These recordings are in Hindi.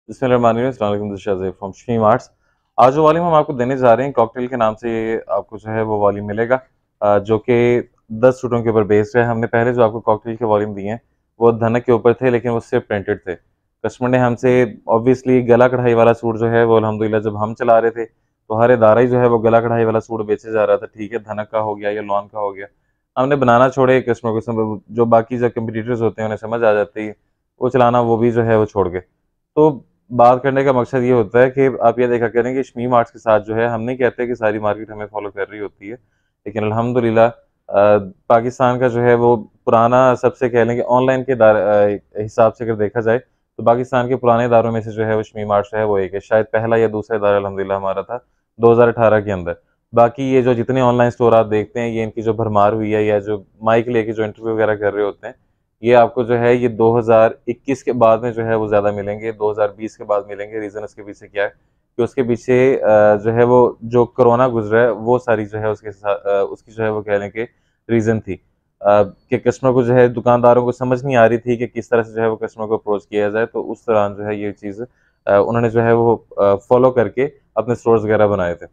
बिस्मिल्लाहिर्रहमानिर्रहीम फ्रॉम शमीम आर्ट्स। आज जो वॉल्यूम हम आपको देने जा रहे हैं कॉकटेल के नाम से, ये आपको जो है वो वॉल्यूम मिलेगा, जो कि 10 सूटों के ऊपर बेस्ड है। हमने पहले जो आपको कॉकटेल के वॉल्यूम दिए हैं वो धनक के ऊपर थे, लेकिन वो सिर्फ प्रिंटेड थे। कस्टमर ने हमसे ऑब्वियसली गला कढ़ाई वाला सूट जो है वो अल्हम्दुलिल्लाह जब हम चला रहे थे तो हर इदारा ही जो है वो गला कढ़ाई वाला सूट बेचे जा रहा था। ठीक है, धनक का हो गया या लॉन का हो गया, हमने बनाना छोड़े। कस्टमर को जो बाकी जो कंपटीटर्स होते हैं उन्हें समझ आ जाती है, वो चलाना वो भी जो है वो छोड़ गए। तो बात करने का मकसद ये होता है कि आप ये देखा करें कि शमीम आर्ट्स के साथ जो है, हम नहीं कहते कि सारी मार्केट हमें फॉलो कर रही होती है, लेकिन अल्हम्दुलिल्लाह पाकिस्तान का जो है वो पुराना, सबसे कह लें कि ऑनलाइन के हिसाब से अगर देखा जाए तो पाकिस्तान के पुराने इदारों में से जो है वो शमीम आर्ट्स जो है वो एक है। शायद पहला या दूसरा इदारा अल्हम्दुलिल्लाह हमारा था 2018 के अंदर। बाकी ये जो जितने ऑनलाइन स्टोर आप देखते हैं, ये इनकी जो भरमार हुई है या जो माइक लेके जो इंटरव्यू वगैरह कर रहे होते हैं, ये आपको जो है ये 2021 के बाद में जो है वो ज़्यादा मिलेंगे, 2020 के बाद मिलेंगे। रीज़न उसके पीछे क्या है कि उसके पीछे जो है वो जो कोरोना गुजरा है वो सारी जो है उसके साथ उसकी जो है वो कह लें कि रीज़न थी, कि कस्टमर को जो है, दुकानदारों को समझ नहीं आ रही थी कि किस तरह से जो है वो कस्टमर को अप्रोच किया जाए। तो उस दौरान जो है ये चीज़ उन्होंने जो है वो फॉलो करके अपने स्टोर्स वगैरह बनाए थे।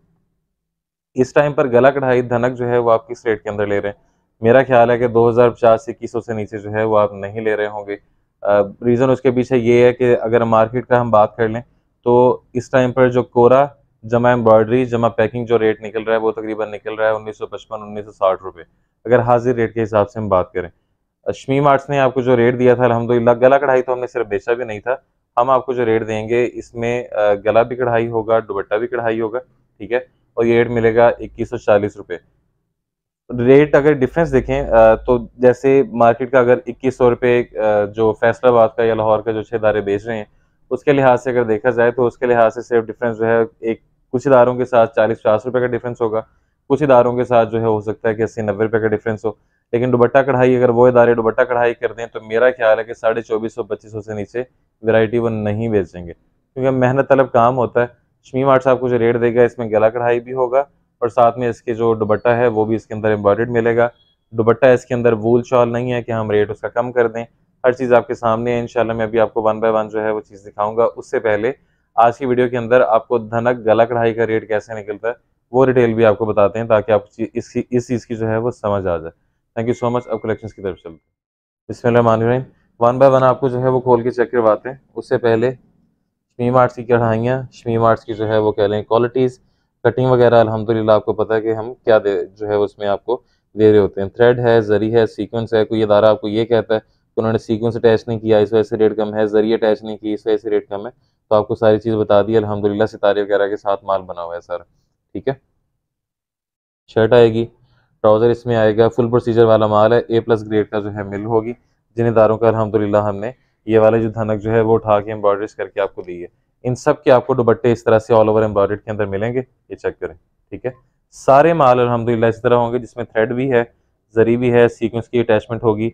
इस टाइम पर गला कढ़ाई धनक जो है वो आप किस रेट के अंदर ले रहे हैं? मेरा ख्याल है कि 2050 2100 से नीचे जो है वो आप नहीं ले रहे होंगे। रीज़न उसके पीछे ये है कि अगर मार्केट का हम बात कर लें तो इस टाइम पर जो कोरा जमा एम्ब्रॉयडरी जमा पैकिंग जो रेट निकल रहा है वो तकरीबन निकल रहा है 1955 1960 रुपये, अगर हाजिर रेट के हिसाब से हम बात करें। शमीम आर्ट्स ने आपको जो रेट दिया था अल्हम्दुलिल्लाह, गला कढ़ाई तो हमने सिर्फ बेचा भी नहीं था। हम आपको जो रेट देंगे इसमें गला भी कढ़ाई होगा, दुपट्टा भी कढ़ाई होगा, ठीक है? और ये रेट मिलेगा 2140 रुपये। रेट अगर डिफरेंस देखें तो जैसे मार्केट का अगर 2100 रुपये जो फैसलाबाद का या लाहौर का जो 6 इदारे बेच रहे हैं, उसके लिहाज से अगर देखा जाए तो उसके लिहाज से सिर्फ डिफरेंस जो है, एक कुछ इदारों के साथ 40-50 रुपये का डिफरेंस होगा, कुछ इदारों के साथ जो है हो सकता है कि 80-90 रुपये का डिफरेंस हो। लेकिन दुपट्टा कढ़ाई, अगर वो इदारे दुपट्टा कढ़ाई कर दें तो मेरा ख्याल है कि 2450-2500 से नीचे वैरायटी वो नहीं बेचेंगे, क्योंकि मेहनत तलब काम होता है। शमीम आर्ट्स आपको जो रेट देगा इसमें गला कढ़ाई भी होगा और साथ में इसके जो दुपट्टा है वो भी इसके अंदर एम्ब्रॉयडर्ड मिलेगा। दुपट्टा इसके अंदर वूल शॉल नहीं है कि हम रेट उसका कम कर दें। हर चीज़ आपके सामने है, इंशाल्लाह मैं अभी आपको वन बाय वन जो है वो चीज़ दिखाऊँगा। उससे पहले आज की वीडियो के अंदर आपको धनक गला कढ़ाई का रेट कैसे निकलता है वो डिटेल भी आपको बताते हैं, ताकि आपको इस चीज़ की जो है वो समझ आ जाए। Thank you so much. अब कलेक्शंस की तरफ चलते हैं। बिस्मिल्लाहिर्रहमानिर्रहीम। वन बाय वन आपको जो है वो खोल के चेक करवाते हैं। उससे पहले शमीम आर्ट्स की कढ़ाइयाँ, शमीम आर्ट्स की जो है वो कह लें क्वालिटीज़, कटिंग वगैरह अल्हम्दुलिल्लाह आपको पता है कि हम क्या दे जो है उसमें आपको दे रहे होते हैं। थ्रेड है, ज़री है, सीक्वेंस है। कोई इदारा आपको ये कहता है कि उन्होंने सीक्वेंस अटैच नहीं किया इस वजह से रेट कम है, ज़री अटैच नहीं की इस वजह से रेट कम है, तो आपको सारी चीज़ बता दी अल्हम्दुलिल्लाह, सितारे वगैरह के साथ माल बना हुआ है सारा, ठीक है? शर्ट आएगी, ट्राउज़र इसमें आएगा, फुल प्रोसीजर वाला माल है, ए प्लस ग्रेड का जो है मिल होगी। जिन इदारों का अल्हम्दुलिल्लाह हमने ये वाले जो धनक जो है वो उठा के एम्ब्रॉयडरीज करके आपको दी है। इन सब के आपको दुपट्टे इस तरह से ऑल ओवर एम्ब्रॉयडर्ड के अंदर मिलेंगे, ये चेक करें, ठीक है? सारे माल अल्हम्दुलिल्लाह इस तरह होंगे जिसमें थ्रेड भी है, ज़री भी है, सीक्वेंस की अटैचमेंट होगी।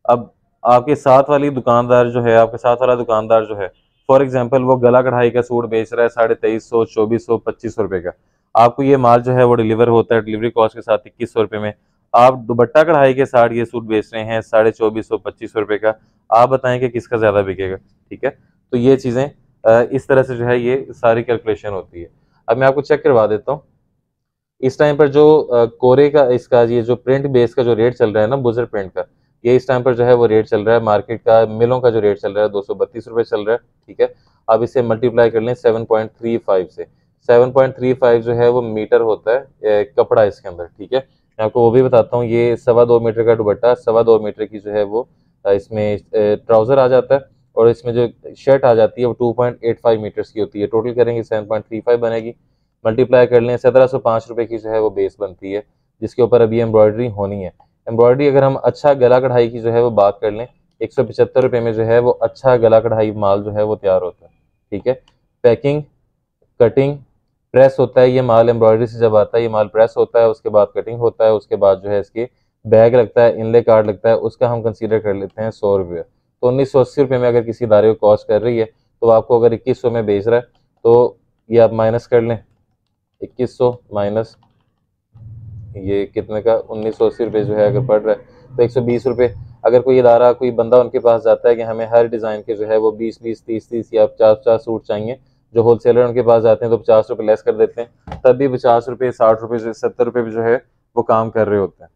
अब आपके साथ वाली दुकानदार जो है, आपके साथ वाला दुकानदार जो है, फॉर एग्जांपल वो गला कढ़ाई का सूट बेच रहा है 2350, 2400, 2500 रुपये का। आपको ये माल जो है वो डिलीवर होता है डिलीवरी कॉस्ट के साथ 2100 रुपये में। आप दुपट्टा कढ़ाई के साथ ये सूट बेच रहे हैं 2450, 2500 रुपये का। आप बताएं कि किसका ज़्यादा बिकेगा, ठीक है? तो ये चीज़ें इस तरह से जो है ये सारी कैलकुलेशन होती है। अब मैं आपको चेक करवा देता हूँ। इस टाइम पर जो कोरे का इसका ये जो प्रिंट बेस का जो रेट चल रहा है ना, बुजर प्रिंट का, ये इस टाइम पर जो है वो रेट चल रहा है मार्केट का, मिलों का जो रेट चल रहा है 232 रुपये चल रहा है, ठीक है? आप इसे मल्टीप्लाई कर लें 7.35 से। 7.35 जो है वो मीटर होता है कपड़ा इसके अंदर, ठीक है? मैं आपको वो भी बताता हूँ। ये 2.25 मीटर का दुपट्टा, 2.25 मीटर की जो है वो इसमें ट्राउज़र आ जाता है, और इसमें जो शर्ट आ जाती है वो 2.85 मीटर्स की होती है। टोटल करेंगे 7.35 बनेगी, मल्टीप्लाई कर लें 1705 रुपये की जो है वो बेस बनती है, जिसके ऊपर अभी एम्ब्रॉयडरी होनी है। एम्ब्रॉयडरी अगर हम अच्छा गला कढ़ाई की जो है वो बात कर लें, 175 रुपये में जो है वो अच्छा गला कढ़ाई माल जो है वो तैयार होता है, ठीक है? पैकिंग, कटिंग, प्रेस होता है ये माल, एम्ब्रॉयडरी से जब आता है ये माल प्रेस होता है, उसके बाद कटिंग होता है, उसके बाद जो है इसके बैग लगता है, इनले कार्ड लगता है, उसका हम कंसीडर कर लेते हैं 100 रुपये। तो 1980 रुपये में अगर किसी इदारे को कॉस्ट कर रही है, तो आपको अगर 2100 में बेच रहा है, तो ये आप माइनस कर लें, 2100 माइनस ये कितने का, 1980 रुपये जो है अगर पड़ रहा है तो 120 रुपये। अगर कोई इदारा, कोई बंदा उनके पास जाता है कि हमें हर डिज़ाइन के जो है वो 20-20, 30-30 या 50-50 सूट चाहिए, जो होलसेलर उनके पास जाते हैं तो 50 रुपये लेस कर देते हैं, तब भी 50 रुपये, 60 रुपये से 70 रुपये भी जो है वो काम कर रहे होते हैं।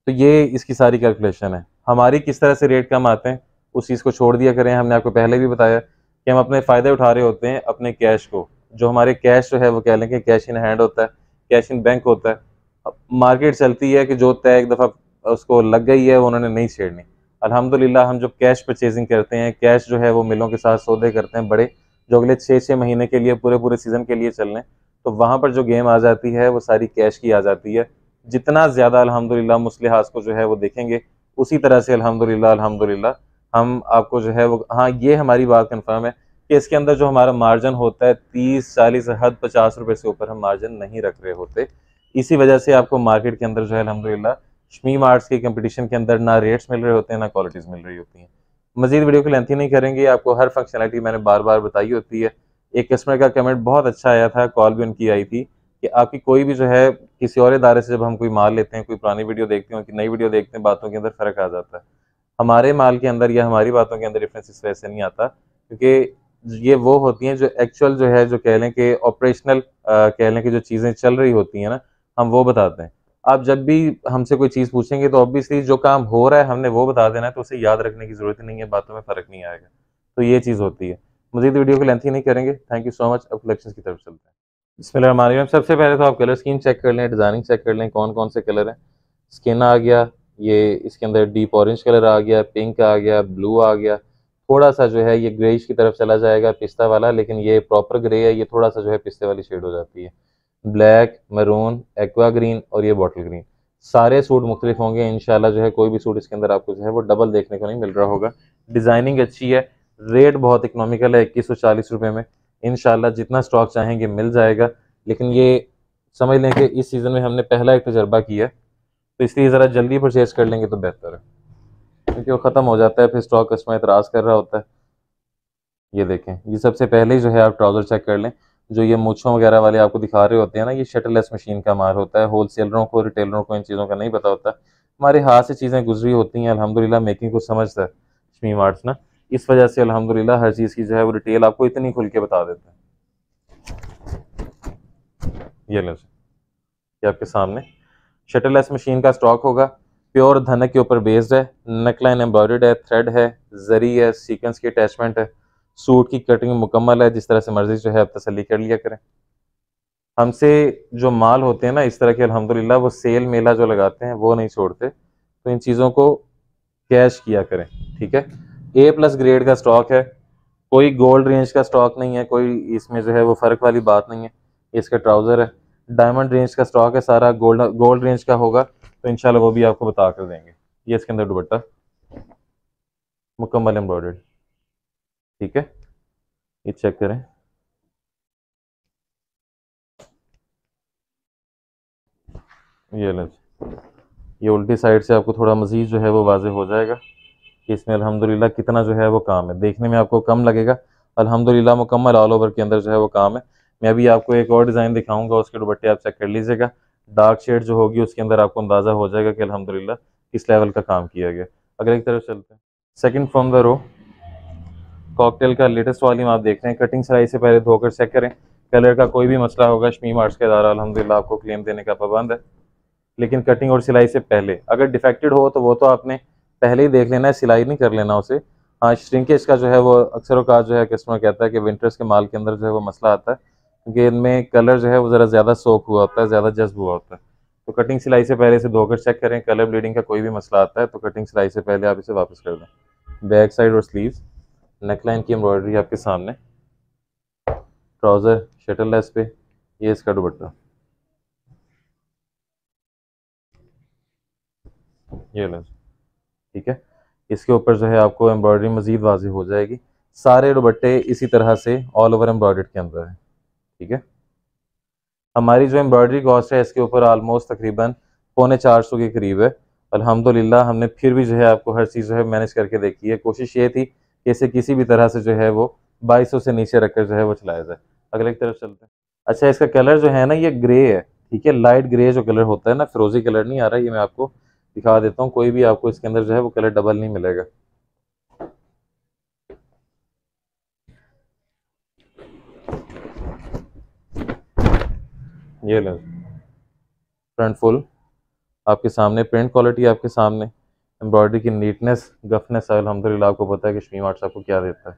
तो ये इसकी सारी कैलकुलेशन है। हमारी किस तरह से रेट कम आते हैं, उस चीज़ को छोड़ दिया करें। हमने आपको पहले भी बताया कि हम अपने फ़ायदे उठा रहे होते हैं अपने कैश को, जो हमारे कैश जो है वो कह लें कि कैश इन हैंड होता है, कैश इन बैंक होता है। अब मार्केट चलती है कि जो तय एक दफ़ा उसको लग गई है वो उन्होंने नहीं छेड़नी। अल्हम्दुलिल्लाह हम जो कैश परचेजिंग करते हैं, कैश जो है वो मिलों के साथ सौदे करते हैं बड़े, जो अगले 6-6 महीने के लिए, पूरे सीज़न के लिए चल रहे हैं, तो वहाँ पर जो गेम आ जाती है वो सारी कैश की आ जाती है। जितना ज़्यादा अल्हम्दुलिल्लाह हम उस लिहाज को जो है वो देखेंगे, उसी तरह से अल्हम्दुलिल्लाह हम आपको जो है वो, हाँ, ये हमारी बात कन्फर्म है कि इसके अंदर जो हमारा मार्जिन होता है 30-40 हद 50 रुपए से ऊपर हम मार्जिन नहीं रख रहे होते। इसी वजह से आपको मार्केट के अंदर जो है अल्हम्दुलिल्लाह शमी मार्ट्स के कंपटीशन के अंदर ना रेट्स मिल रहे होते हैं, ना क्वालिटीज़ मिल रही होती हैं। मज़ीद वीडियो को लेंथी नहीं करेंगे, आपको हर फंक्शनैलिटी मैंने बार-बार बताई होती है। एक कस्टमर का कमेंट बहुत अच्छा आया था, कॉल भी उनकी आई थी कि आपकी कोई भी जो है किसी और इदारे से जब हम कोई माल लेते हैं, कोई पुरानी वीडियो देखते हैं, कोई नई वीडियो देखते हैं, बातों के अंदर फ़र्क आ जाता है। हमारे माल के अंदर या हमारी बातों के अंदर डिफरेंस इस वजह से नहीं आता, क्योंकि ये वो होती हैं जो एक्चुअल जो है, जो कह लें कि ऑपरेशनल कह लें कि जो चीज़ें चल रही होती हैं ना, हम वो बताते हैं। आप जब भी हमसे कोई चीज़ पूछेंगे तो ऑब्वियसली जो काम हो रहा है हमने वो बता देना है, तो उसे याद रखने की ज़रूरत ही नहीं है, बातों में फ़र्क नहीं आएगा। तो ये चीज़ होती है। मज़ीद वीडियो को लेंथी नहीं करेंगे। Thank you so much. अब कलेक्शंस की तरफ चलते हैं। बिस्मिल्लाहिर्रहमानिर्रहीम। सबसे पहले तो आप कलर स्कीम चेक कर लें, डिज़ाइनिंग चेक कर लें, कौन-कौन से कलर हैं। स्किन आ गया, ये इसके अंदर डीप ऑरेंज कलर आ गया, पिंक आ गया, ब्लू आ गया, थोड़ा-सा जो है ये ग्रेइश की तरफ चला जाएगा पिस्ता वाला, लेकिन ये प्रॉपर ग्रे है, ये थोड़ा-सा जो है पिस्ते वाली शेड हो जाती है। ब्लैक, मैरून, एक्वा ग्रीन और ये बॉटल ग्रीन। सारे सूट मुख्तलिफ होंगे इंशाल्लाह, जो है कोई भी सूट इसके अंदर आपको जो है वो डबल देखने को नहीं मिल रहा होगा। डिज़ाइनिंग अच्छी है, रेट बहुत इकोनॉमिकल है, 2140 रुपए में। इंशाल्लाह जितना स्टॉक चाहेंगे मिल जाएगा, लेकिन ये समझ लें कि इस सीज़न में हमने पहला एक तजर्बा किया है, तो इसलिए ज़रा जल्दी परचेज़ कर लेंगे तो बेहतर है, क्योंकि वो ख़त्म हो जाता है, फिर स्टॉक कस्टमर एतराज़ कर रहा होता है। ये देखें, ये सबसे पहले ही जो है आप ट्राउज़र चेक कर लें। जो ये मूँछों वगैरह वाले आपको दिखा रहे होते हैं ना, ये शटरलेस मशीन का माल होता है। होलसेलरों को, रिटेलरों को इन चीज़ों का नहीं पता होता। हमारे हाथ से चीज़ें गुज़री होती हैं, अल्हम्दुलिल्लाह मेकिंग को समझता है शमी मार्ट्स ना। इस वजह से अल्हम्दुलिल्लाह हर चीज़ की जो है वो डिटेल आपको इतनी खुल के बता देते हैं। ये लें जी, ये आपके सामने शटरलेस मशीन का स्टॉक होगा, प्योर धनक के ऊपर बेस्ड है, नेकलाइन एम्ब्रॉयडर्ड है, थ्रेड है, जरी है, सीक्वेंस की अटैचमेंट है, सूट की कटिंग मुकम्मल है। जिस तरह से मर्जी जो है आप तसल्ली कर लिया करें। हमसे जो माल होते हैं ना इस तरह के, अल्हम्दुलिल्लाह वो सेल मेला जो लगाते हैं वो नहीं छोड़ते, तो इन चीज़ों को कैश किया करें, ठीक है। ए प्लस ग्रेड का स्टॉक है, कोई गोल्ड रेंज का स्टॉक नहीं है, कोई इसमें जो है वो फ़र्क वाली बात नहीं है। ये इसका ट्राउज़र है, डायमंड रेंज का स्टॉक है सारा, गोल्ड गोल्ड रेंज का होगा तो इंशाल्लाह वो भी आपको बता कर देंगे। ये इसके अंदर दुपट्टा मुकम्मल एम्ब्रॉयडर्ड, ठीक है, ये चेक करें। ये लें, ये उल्टी साइड से आपको थोड़ा मज़ीद जो है वो वाज़ेह हो जाएगा कि इसमें अल्हम्दुलिल्लाह कितना जो है वो काम है। देखने में आपको कम लगेगा, अल्हम्दुलिल्लाह मुकम्मल ऑल ओवर के अंदर जो है वो काम है। मैं अभी आपको एक और डिज़ाइन दिखाऊंगा, उसके दुपट्टे आप चेक कर लीजिएगा। डार्क शेड जो होगी उसके अंदर आपको अंदाज़ा हो जाएगा कि अल्हम्दुलिल्लाह किस लेवल का काम किया गया। अगर एक तरफ चलते हैं, second from the row cocktail का लेटेस्ट वॉल्यूम आप देख रहे हैं। कटिंग सिलाई से पहले धोकर चेक करें। कलर का कोई भी मसला होगा, शमी मार्ट्स के अदारा अल्हम्दुलिल्लाह आपको क्लेम देने का पाबंद है, लेकिन कटिंग और सिलाई से पहले अगर डिफेक्टेड हो तो वो तो आपने पहले ही देख लेना है, सिलाई नहीं कर लेना उसे। हाँ, श्रिंकेज का जो है वो अक्सर औकात जो है कस्टमर कहता है कि विंटर्स के माल के अंदर जो है वो मसला आता है, क्योंकि इनमें कलर जो है वो ज़रा ज़्यादा सोख हुआ होता है, ज़्यादा जज्ब हुआ होता है। तो कटिंग सिलाई से पहले इसे धोकर चेक करें। कलर ब्लीडिंग का कोई भी मसला आता है तो कटिंग सिलाई से पहले आप इसे वापस कर दें। बैक साइड और स्लीव्स, नेकलाइन की एम्ब्रॉयडरी आपके सामने, ट्राउज़र शटरलेस पे, ये इसका दुपट्टा, ये लें, ठीक है। इसके ऊपर जो है आपको एम्ब्रॉयडरी मज़ीद वाज़ेह हो जाएगी। सारे दुपट्टे इसी तरह से ऑल ओवर एम्ब्रॉयडर्ड के अंदर है, ठीक है। हमारी जो एम्ब्रॉयडरी कॉस्ट है इसके ऊपर ऑलमोस्ट तकरीबन 350 के करीब है। अल्हम्दुलिल्लाह हमने फिर भी जो है आपको हर चीज़ जो है मैनेज करके देखी है। कोशिश ये थी कि इसे किसी भी तरह से जो है वो 2200 से नीचे रखकर जो है वो चलाया जाए। अगले की तरफ चलते हैं। अच्छा, इसका कलर जो है ना ये ग्रे है, ठीक है, लाइट ग्रे जो कलर होता है ना, फिरोजी कलर नहीं आ रहा, ये मैं आपको दिखा देता हूँ, कोई भी आपको इसके अंदर जो है वो कलर डबल नहीं मिलेगा। ये लें, फ्रंट फुल आपके सामने, प्रिंट क्वालिटी आपके सामने, एम्ब्रॉयडरी की नीटनेस, गफनेस, अल्हम्दुलिल्लाह आपको पता है कि शमी आर्ट्स आपको क्या देता है।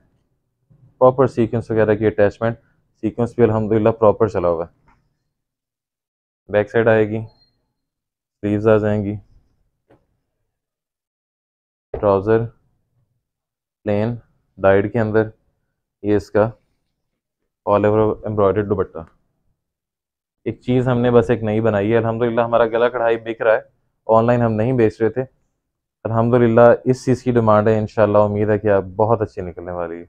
प्रॉपर सीक्वेंस वगैरह की अटैचमेंट, सीक्वेंस भी अल्हम्दुलिल्लाह प्रॉपर चला हुआ है। बैक साइड आएगी, स्लीव्स आ जाएंगी, ट्राउज़र प्लेन डाइड के अंदर, ये इसका ऑल ओवर एम्ब्रॉयडर्ड दुपट्टा। एक चीज़ हमने बस एक नई बनाई है अल्हम्दुलिल्लाह, हमारा गला कढ़ाई बिक रहा है, ऑनलाइन हम नहीं बेच रहे थे, अल्हम्दुलिल्लाह इस चीज़ की डिमांड है, इंशाल्लाह उम्मीद है कि आप बहुत अच्छी निकलने वाली है।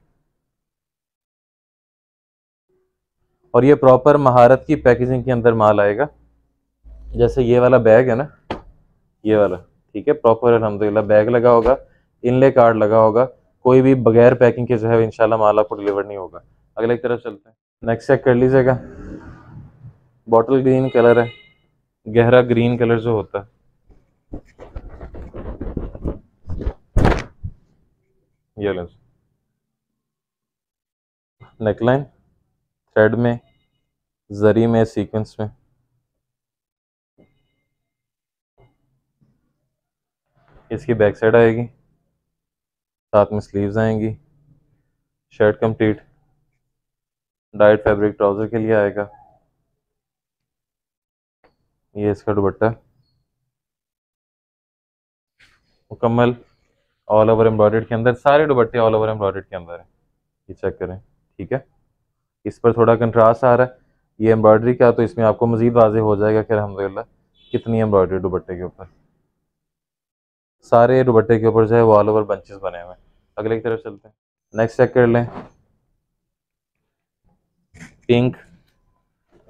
और ये प्रॉपर महारत की पैकेजिंग के अंदर माल आएगा। जैसे ये वाला बैग है ना, ये वाला, ठीक है, प्रॉपर अल्हम्दुलिल्लाह बैग लगा होगा, इनले कार्ड लगा होगा, कोई भी बगैर पैकिंग के जो है इंशाल्लाह माल आपको डिलीवर नहीं होगा। अगले की तरफ चलते हैं, नेक्स्ट चेक कर लीजिएगा, बॉटल ग्रीन कलर है, गहरा ग्रीन कलर जो होता है, ये लो। नेकलाइन थ्रेड में, जरी में, सीक्वेंस में, इसकी बैक साइड आएगी, साथ में स्लीव्स आएंगी, shirt complete, diet fabric trouser के लिए आएगा, ये इसका दुपट्टा मुकम्मल ऑल ओवर एम्ब्रॉयडर्ड के अंदर, सारे दुपट्टे ऑल ओवर एम्ब्रॉयडर्ड के अंदर है, ये चेक करें, ठीक है। इस पर थोड़ा कंट्रास्ट आ रहा है ये एम्ब्रॉयडरी का, तो इसमें आपको मजीद वाज़ेह हो जाएगा कि अल्हम्दुलिल्लाह कितनी एम्ब्रॉयडरी दुपट्टे के ऊपर, सारे दुपट्टे के ऊपर जो है वो ऑल ओवर बंचेस बने हुए हैं। अगले की तरफ चलते हैं, नेक्स्ट चेक कर लें, पिंक,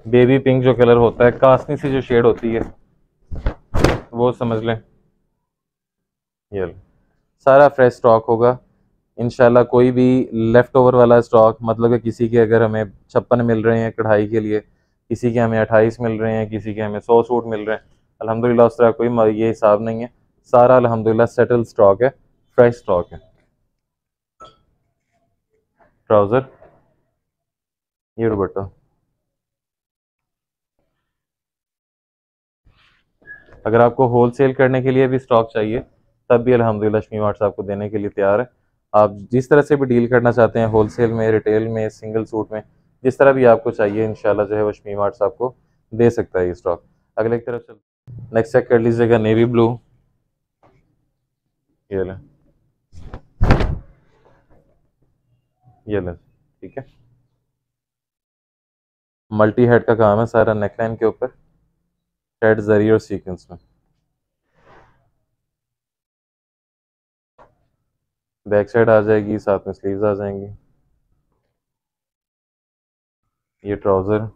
बेबी पिंक जो कलर होता है, कासनी सी जो शेड होती है वो समझ लें, ये लो। सारा फ्रेश स्टॉक होगा इंशाल्लाह, कोई भी लेफ्ट ओवर वाला स्टॉक, मतलब कि किसी के अगर हमें 56 मिल रहे हैं कढ़ाई के लिए, किसी के हमें 28 मिल रहे हैं, किसी के हमें 100 सूट मिल रहे हैं, अल्हम्दुलिल्लाह उस तरह कोई ये हिसाब नहीं है, सारा अल्हम्दुलिल्लाह सेटल स्टॉक है, फ्रेश स्टॉक है। ट्राउज़र, ये दुपट्टा, अगर आपको होल सेल करने के लिए भी स्टॉक चाहिए तब भी अल्हम्दुलिल्लाह शमी आर्ट्स आपको देने के लिए तैयार है। आप जिस तरह से भी डील करना चाहते हैं, होल सेल में, रिटेल में, सिंगल सूट में, जिस तरह भी आपको चाहिए इंशाल्लाह जो है वो शमी आर्ट्स आपको दे सकता है ये स्टॉक। अगले की तरफ चल, नेक्स्ट चेक कर लीजिएगा, नेवी ब्लू, ये लें, ये लें, ठीक है, मल्टी हेड का काम है सारा नेकलाइन के ऊपर, थ्रेड जरी और सीक्वेंस में। बैक साइड आ जाएगी, साथ में स्लीव्स आ जाएंगी, ये ट्राउज़र,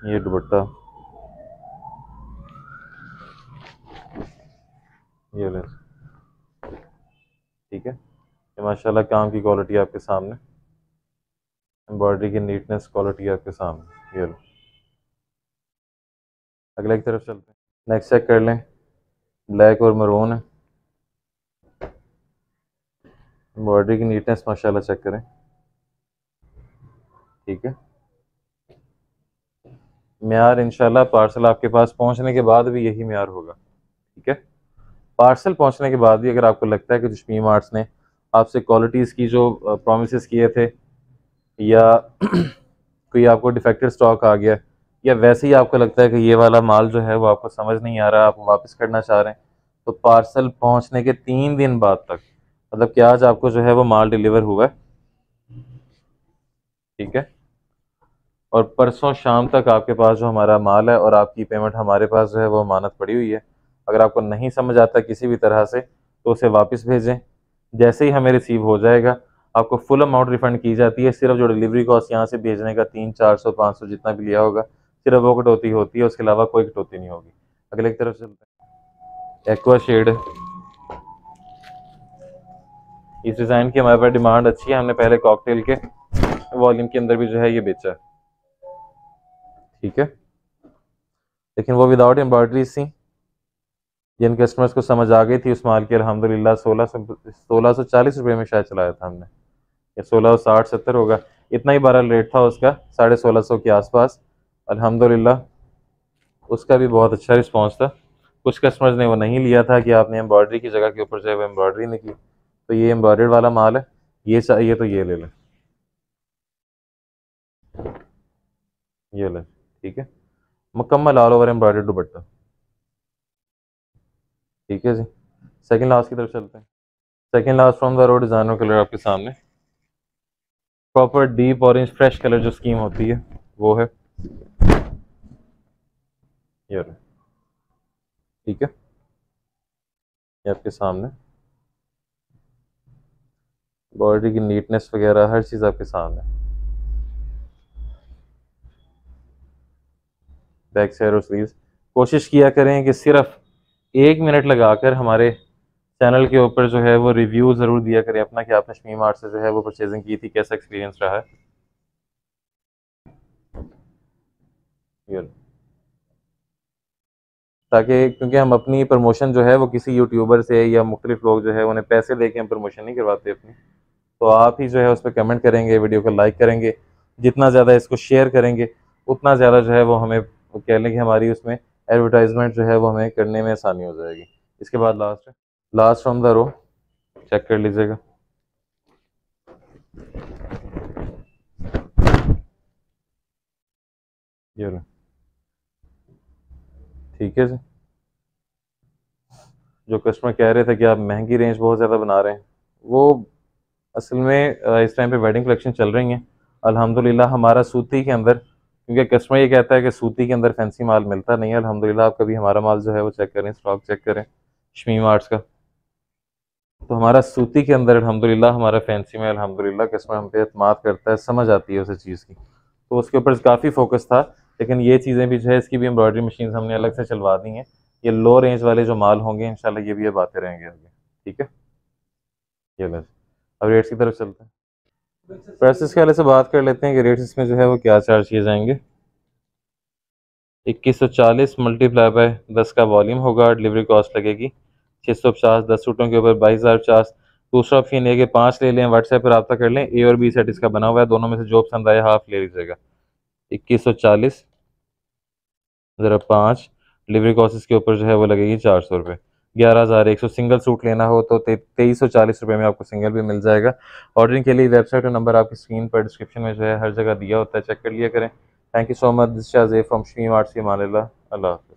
ये दुपट्टा, ये लें, ठीक है। ये माशाल्लाह काम की क्वालिटी आपके सामने, एम्ब्रॉयडरी की नीटनेस क्वालिटी आपके सामने, ये लो। अगले की तरफ चलते हैं, नेक्स्ट चेक कर लें, ब्लैक और मरून है, एम्ब्रॉयडरी की नीटनेस माशाल्लाह चेक करें, ठीक है। म्यार इंशाल्लाह पार्सल आपके पास पहुंचने के बाद भी यही म्यार होगा, ठीक है। पार्सल पहुंचने के बाद भी अगर आपको लगता है कि शमीम आर्ट्स ने आपसे क्वालिटीज़ की जो प्रोमिस किए थे, या कोई आपको डिफेक्टेड स्टॉक आ गया, या वैसे ही आपको लगता है कि ये वाला माल जो है वो आपको समझ नहीं आ रहा, आप वापस करना चाह रहे हैं, तो पार्सल पहुंचने के 3 दिन बाद तक, मतलब कि आज आपको जो है वो माल डिलीवर हुआ है, ठीक है, और परसों शाम तक आपके पास जो हमारा माल है और आपकी पेमेंट हमारे पास जो है वो अमानत पड़ी हुई है। अगर आपको नहीं समझ आता किसी भी तरह से तो उसे वापस भेजें, जैसे ही हमें रिसीव हो जाएगा आपको फुल अमाउंट रिफ़ंड की जाती है। सिर्फ जो डिलीवरी कॉस्ट यहाँ से भेजने का 300, 400, 500 जितना भी लिया होगा, सिर्फ वो कटौती होती है, उसके अलावा कोई कटौती नहीं होगी। अगले की तरफ चलते हैं, एक्वा शेड, इस डिज़ाइन की हमारे पास डिमांड अच्छी है, हमने पहले कॉकटेल के वॉल्यूम के अंदर भी जो है ये बेचा है, ठीक है, लेकिन वो विदाउट एम्ब्रॉयडरी सी, जिन कस्टमर्स को समझ आ गई थी उस माल की, अल्हम्दुलिल्लाह 1640 रुपये में शायद चलाया था हमने, या 1660-70 होगा, इतना ही बहरहाल रेट था उसका, 1650 के आसपास। अल्हम्दुलिल्लाह उसका भी बहुत अच्छा रिस्पांस था। कुछ कस्टमर्स ने वो नहीं लिया था कि आपने एम्ब्रॉयडरी की जगह के ऊपर जो है वो एम्ब्रॉयडरी नहीं की, तो ये एम्ब्रॉयडर्ड वाला माल है, ये चाहिए तो ये ले लें, ये लें, ठीक है, मुकम्मल ऑल ओवर एम्ब्रॉयडर्ड दुपट्टा, ठीक है जी। सेकंड लास्ट की तरफ चलते हैं। Second last from the road designer colour आपके सामने, proper deep orange fresh colour जो स्कीम होती है वो है, ये रहा, ठीक है, ये आपके सामने बॉडी की नीटनेस वगैरह हर चीज़ आपके सामने। बैक साइड और स्लीव्स कोशिश किया करें कि सिर्फ 1 मिनट लगाकर हमारे चैनल के ऊपर जो है वो रिव्यू ज़रूर दिया करें अपना, कि आपने शमी मार्ट से जो है वो परचेजिंग की थी, कैसा एक्सपीरियंस रहा है। ये ताकि, क्योंकि हम अपनी प्रमोशन जो है वो किसी यूट्यूबर से या मुख्तलिफ लोग जो है उन्हें पैसे दे के हम प्रमोशन नहीं करवाते अपनी, तो आप ही जो है उस पर कमेंट करेंगे, वीडियो को लाइक करेंगे, जितना ज़्यादा इसको शेयर करेंगे उतना ज़्यादा जो है वो हमें, वो कह लें कि हमारी उसमें एडवर्टाइजमेंट जो है वो हमें करने में आसानी हो जाएगी। इसके बाद लास्ट है, last from the row, check कर लीजिएगा, ये लो, ठीक है जी। जो कस्टमर कह रहे थे कि आप महंगी रेंज बहुत ज़्यादा बना रहे हैं, वो असल में इस टाइम पे वेडिंग कलेक्शन चल रही हैं अल्हम्दुलिल्लाह हमारा सूती के अंदर, क्योंकि कस्टमर ये कहता है कि सूती के अंदर फैंसी माल मिलता नहीं है। अल्हम्दुलिल्लाह आप कभी हमारा माल जो है वो चेक करें, स्टॉक चेक करें शमी मार्ट्स का, तो हमारा सूती के अंदर अल्हम्दुलिल्लाह, हमारा फैंसी में अल्हम्दुलिल्लाह कस्टमर हम पे एतमाद करता है, समझ आती है उस चीज़ की, तो उसके ऊपर काफ़ी फोकस था। लेकिन ये चीज़ें भी जो है, इसकी भी एम्ब्रॉयडरी मशीन हमने अलग से चलवा दी हैं। ये लो रेंज वाले जो माल होंगे इंशाल्लाह ये भी अब आते रहेंगे आगे, ठीक है। ये लें, अब रेट्स की तरफ चलते हैं। प्राइसेस के वाले से बात कर लेते हैं कि रेट्स इसमें जो है वो क्या चार्ज किए जाएंगे। 2140 मल्टीप्लाई बाय 10 का वॉल्यूम होगा, डिलीवरी कॉस्ट लगेगी 650, 10 सूटों के ऊपर 22,050। दूसरा ऑप्शन है कि 5 ले लें, व्हाट्सएप पर रब्ता कर लें, ए और बी सेट इसका बना हुआ है, दोनों में से जो पसंद आए हाफ ले लीजिएगा। 2140 ज़रा 5, डिलीवरी कॉस्ट इसके ऊपर जो है वो लगेगी 400 रुपये। 11,100 सिंगल सूट लेना हो तो 2340 रुपये में आपको सिंगल भी मिल जाएगा। ऑर्डरिंग के लिए वेबसाइट और नंबर आपकी स्क्रीन पर डिस्क्रिप्शन में जो है हर जगह दिया होता है, चेक कर लिया करें। Thank you so much, this शाज़े फ्रॉम शमी मार्ट्स, अल्लाह हाफ़िज़।